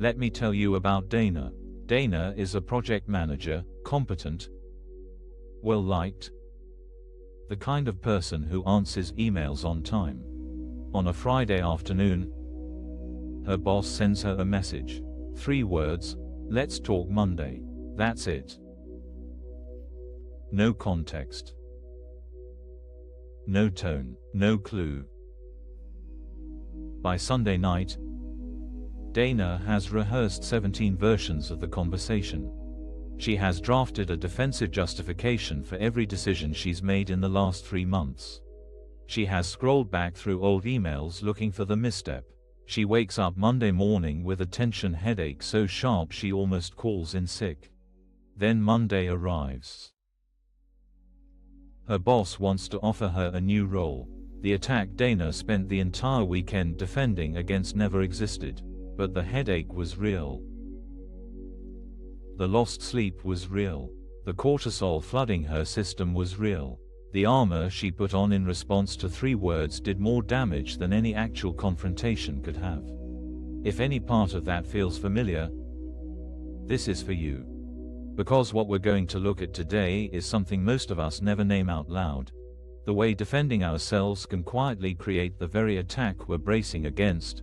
Let me tell you about Dana. Dana is a project manager, competent, well-liked, the kind of person who answers emails on time. On a Friday afternoon, her boss sends her a message. 3 words, "Let's talk Monday." That's it. No context. No tone, no clue. By Sunday night, Dana has rehearsed 17 versions of the conversation. She has drafted a defensive justification for every decision she's made in the last 3 months. She has scrolled back through old emails looking for the misstep. She wakes up Monday morning with a tension headache so sharp she almost calls in sick. Then Monday arrives. Her boss wants to offer her a new role. The attack Dana spent the entire weekend defending against never existed, but the headache was real. The lost sleep was real. The cortisol flooding her system was real. The armor she put on in response to 3 words did more damage than any actual confrontation could have. If any part of that feels familiar, this is for you. Because what we're going to look at today is something most of us never name out loud. The way defending ourselves can quietly create the very attack we're bracing against,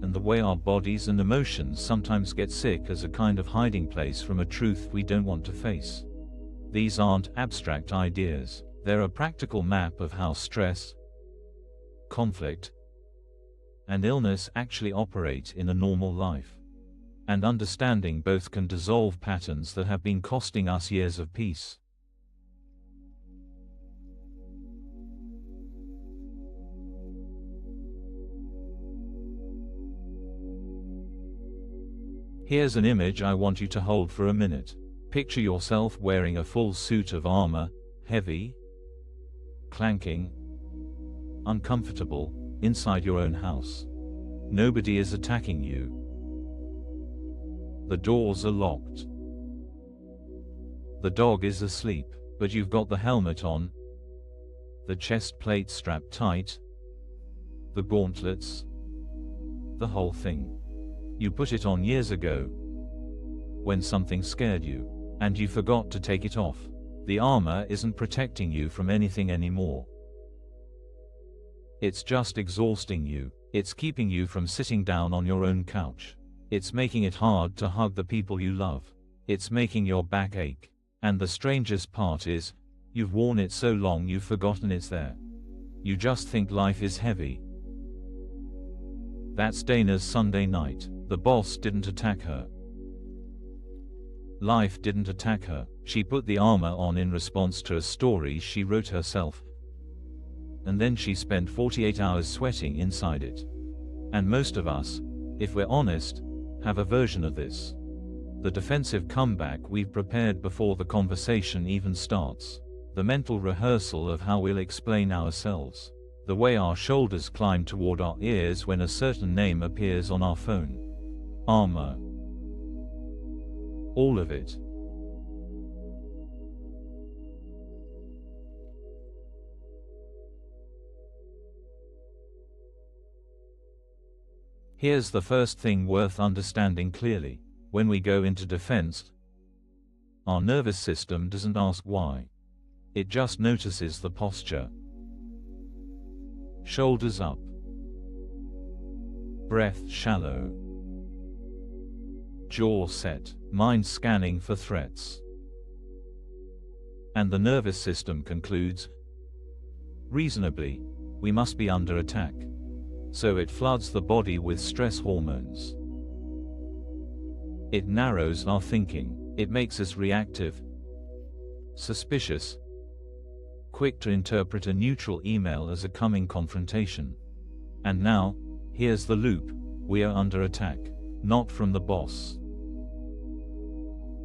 and the way our bodies and emotions sometimes get sick as a kind of hiding place from a truth we don't want to face. These aren't abstract ideas. They're a practical map of how stress, conflict, and illness actually operate in a normal life. And understanding both can dissolve patterns that have been costing us years of peace. Here's an image I want you to hold for a minute. Picture yourself wearing a full suit of armor, heavy, clanking, uncomfortable, inside your own house. Nobody is attacking you. The doors are locked. The dog is asleep, but you've got the helmet on, the chest plate strapped tight, the gauntlets, the whole thing. You put it on years ago, when something scared you, and you forgot to take it off. The armor isn't protecting you from anything anymore. It's just exhausting you. It's keeping you from sitting down on your own couch. It's making it hard to hug the people you love. It's making your back ache. And the strangest part is, you've worn it so long you've forgotten it's there. You just think life is heavy. That's Dana's Sunday night. The boss didn't attack her. Life didn't attack her. She put the armor on in response to a story she wrote herself. And then she spent 48 hours sweating inside it. And most of us, if we're honest, have a version of this. The defensive comeback we've prepared before the conversation even starts. The mental rehearsal of how we'll explain ourselves. The way our shoulders climb toward our ears when a certain name appears on our phone. Armor. All of it. Here's the first thing worth understanding clearly. When we go into defense, our nervous system doesn't ask why. It just notices the posture. Shoulders up. Breath shallow. Jaw set. Mind scanning for threats. And the nervous system concludes, reasonably, we must be under attack. So it floods the body with stress hormones. It narrows our thinking. It makes us reactive, suspicious, quick to interpret a neutral email as a coming confrontation. And now, here's the loop. We are under attack. Not from the boss.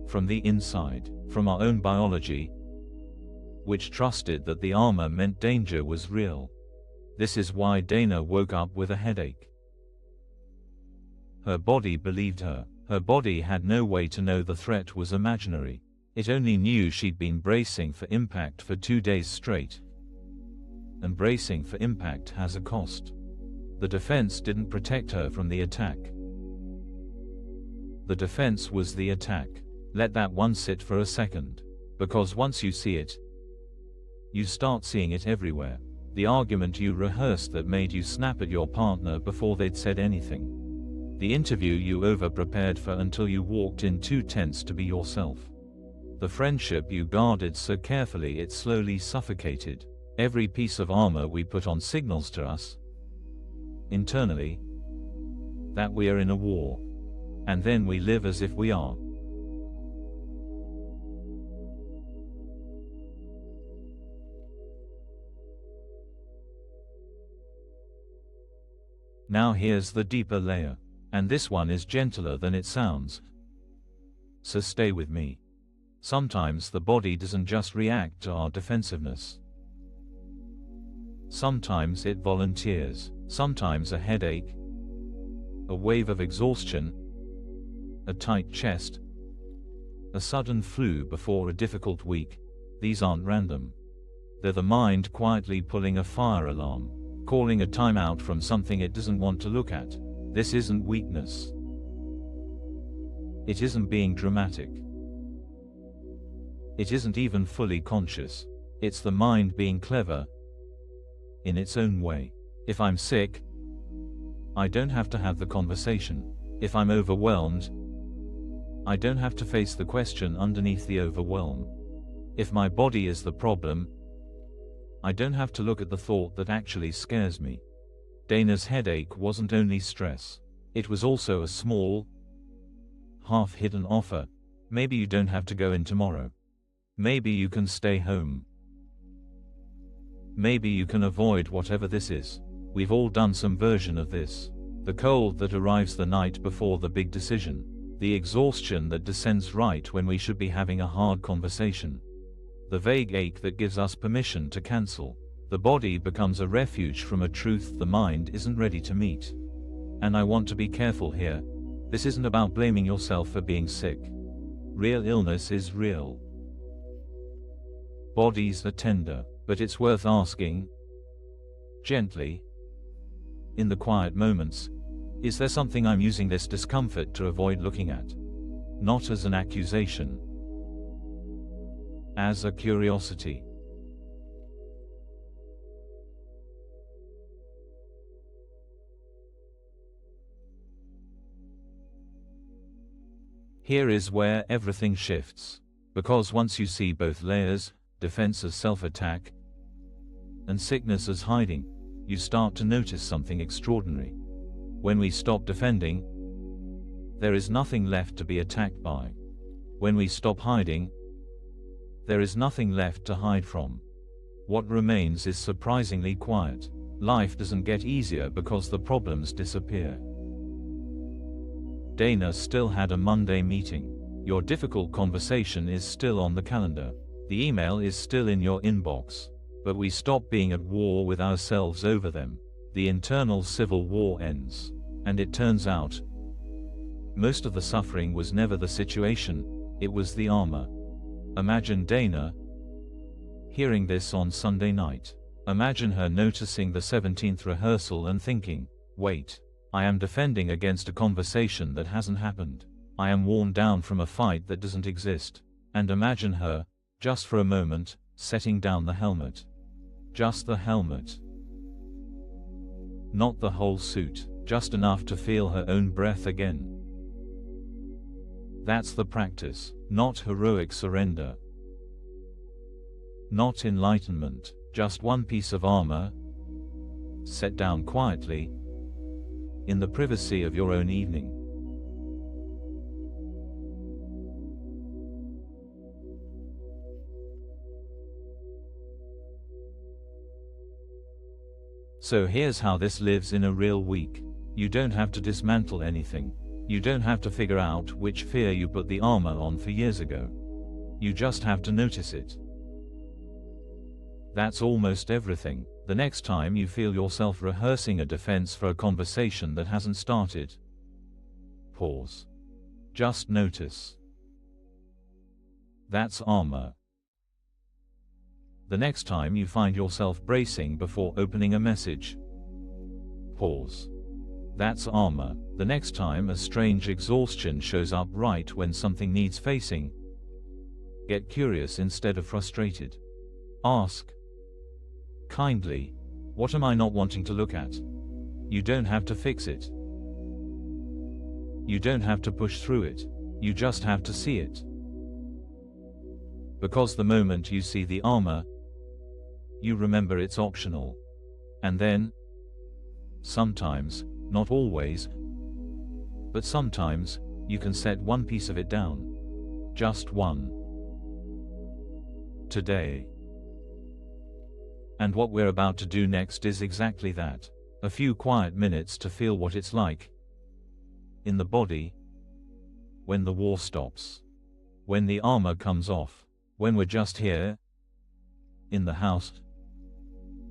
From the inside. From our own biology, which trusted that the armor meant danger was real. This is why Dana woke up with a headache. Her body believed her. Her body had no way to know the threat was imaginary. It only knew she'd been bracing for impact for 2 days straight. And bracing for impact has a cost. The defense didn't protect her from the attack. The defense was the attack. Let that one sit for a second. Because once you see it, you start seeing it everywhere. The argument you rehearsed that made you snap at your partner before they'd said anything. The interview you over-prepared for until you walked in too tense to be yourself. The friendship you guarded so carefully it slowly suffocated. Every piece of armor we put on signals to us, internally, that we are in a war. And then we live as if we are. Now here's the deeper layer. And this one is gentler than it sounds. So stay with me. Sometimes the body doesn't just react to our defensiveness. Sometimes it volunteers. Sometimes a headache, a wave of exhaustion, a tight chest, a sudden flu before a difficult week. These aren't random. They're the mind quietly pulling a fire alarm, calling a timeout from something it doesn't want to look at. This isn't weakness. It isn't being dramatic. It isn't even fully conscious. It's the mind being clever in its own way. If I'm sick, I don't have to have the conversation. If I'm overwhelmed, I don't have to face the question underneath the overwhelm. If my body is the problem, I don't have to look at the thought that actually scares me. Dana's headache wasn't only stress. It was also a small, half-hidden offer. Maybe you don't have to go in tomorrow. Maybe you can stay home. Maybe you can avoid whatever this is. We've all done some version of this. The cold that arrives the night before the big decision. The exhaustion that descends right when we should be having a hard conversation. The vague ache that gives us permission to cancel. The body becomes a refuge from a truth the mind isn't ready to meet. And I want to be careful here. This isn't about blaming yourself for being sick. Real illness is real. Bodies are tender, but it's worth asking, gently, in the quiet moments, is there something I'm using this discomfort to avoid looking at? Not as an accusation, as a curiosity. Here is where everything shifts. Because once you see both layers, defense as self-attack, and sickness as hiding, you start to notice something extraordinary. When we stop defending, there is nothing left to be attacked by. When we stop hiding, there is nothing left to hide from. What remains is surprisingly quiet. Life doesn't get easier because the problems disappear. Dana still had a Monday meeting. Your difficult conversation is still on the calendar. The email is still in your inbox. But we stop being at war with ourselves over them. The internal civil war ends. And it turns out, most of the suffering was never the situation, it was the armor. Imagine Dana hearing this on Sunday night. Imagine her noticing the 17th rehearsal and thinking, wait, I am defending against a conversation that hasn't happened. I am worn down from a fight that doesn't exist. And imagine her, just for a moment, setting down the helmet. Just the helmet. Not the whole suit, just enough to feel her own breath again. That's the practice, not heroic surrender. Not enlightenment, just one piece of armor, set down quietly, in the privacy of your own evening. So here's how this lives in a real week. You don't have to dismantle anything. You don't have to figure out which fear you put the armor on for years ago. You just have to notice it. That's almost everything. The next time you feel yourself rehearsing a defense for a conversation that hasn't started, pause. Just notice. That's armor. The next time you find yourself bracing before opening a message, pause. That's armor. The next time a strange exhaustion shows up right when something needs facing, get curious instead of frustrated. Ask kindly, what am I not wanting to look at? You don't have to fix it. You don't have to push through it. You just have to see it. Because the moment you see the armor, you remember it's optional. And then, sometimes, not always, but sometimes, you can set one piece of it down. Just one. Today. And what we're about to do next is exactly that. A few quiet minutes to feel what it's like in the body when the war stops, when the armor comes off, when we're just here in the house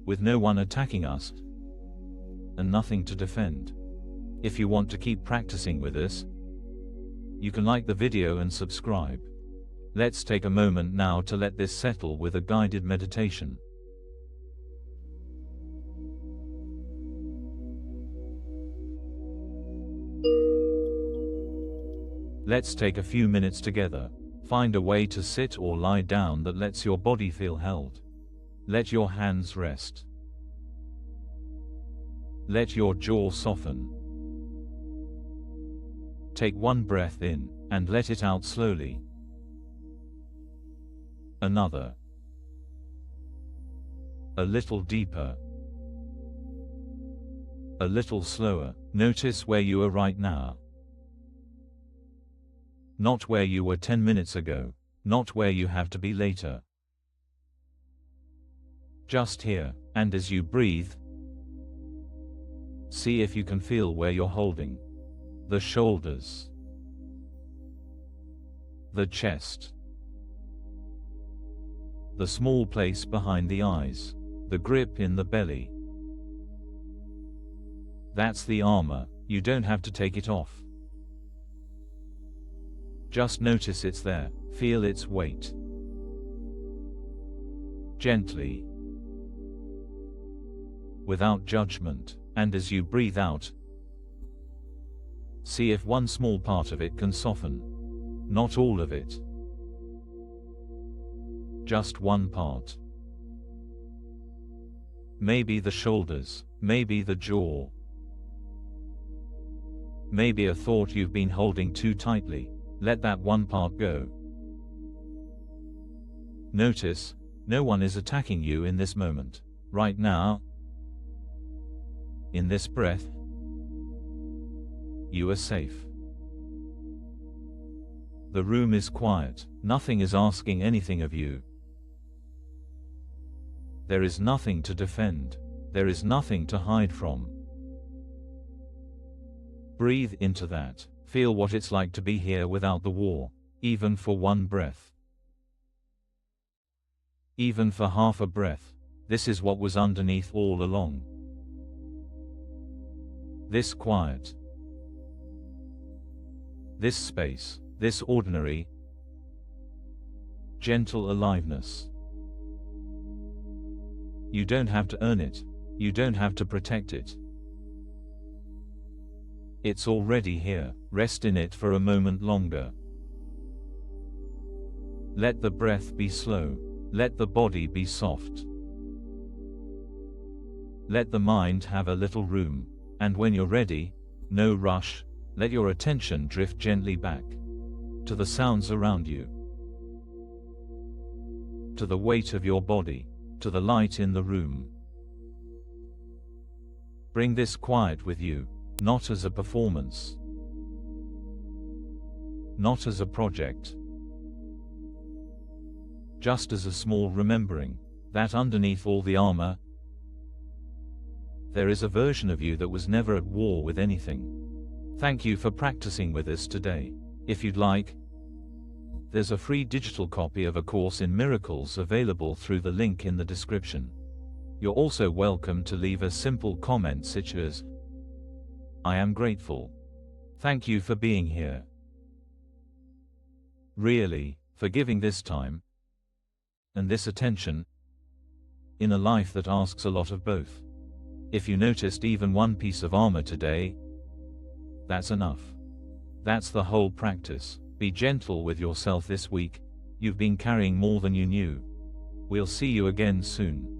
with no one attacking us and nothing to defend. If you want to keep practicing with us, you can like the video and subscribe. Let's take a moment now to let this settle with a guided meditation. Let's take a few minutes together. Find a way to sit or lie down that lets your body feel held. Let your hands rest. Let your jaw soften. Take one breath in, and let it out slowly. Another. A little deeper. A little slower. Notice where you are right now. Not where you were 10 minutes ago, not where you have to be later. Just here, and as you breathe, see if you can feel where you're holding. The shoulders. The chest. The small place behind the eyes. The grip in the belly. That's the armor. You don't have to take it off. Just notice it's there. Feel its weight. Gently. Without judgment. And as you breathe out, see if one small part of it can soften. Not all of it. Just one part. Maybe the shoulders. Maybe the jaw. Maybe a thought you've been holding too tightly. Let that one part go. Notice, no one is attacking you in this moment. Right now, in this breath, you are safe. The room is quiet. Nothing is asking anything of you. There is nothing to defend. There is nothing to hide from. Breathe into that. Feel what it's like to be here without the war, even for one breath. Even for half a breath. This is what was underneath all along. This quiet. This space, this ordinary, gentle aliveness. You don't have to earn it. You don't have to protect it. It's already here. Rest in it for a moment longer. Let the breath be slow. Let the body be soft. Let the mind have a little room. And when you're ready, no rush, let your attention drift gently back to the sounds around you, to the weight of your body, to the light in the room. Bring this quiet with you. Not as a performance. Not as a project. Just as a small remembering that underneath all the armor, there is a version of you that was never at war with anything. Thank you for practicing with us today. If you'd like, there's a free digital copy of A Course in Miracles available through the link in the description. You're also welcome to leave a simple comment such as, I am grateful. Thank you for being here. Really, for giving this time and this attention in a life that asks a lot of both. If you noticed even one piece of armor today, That's enough. That's the whole practice. Be gentle with yourself this week. You've been carrying more than you knew. We'll see you again soon.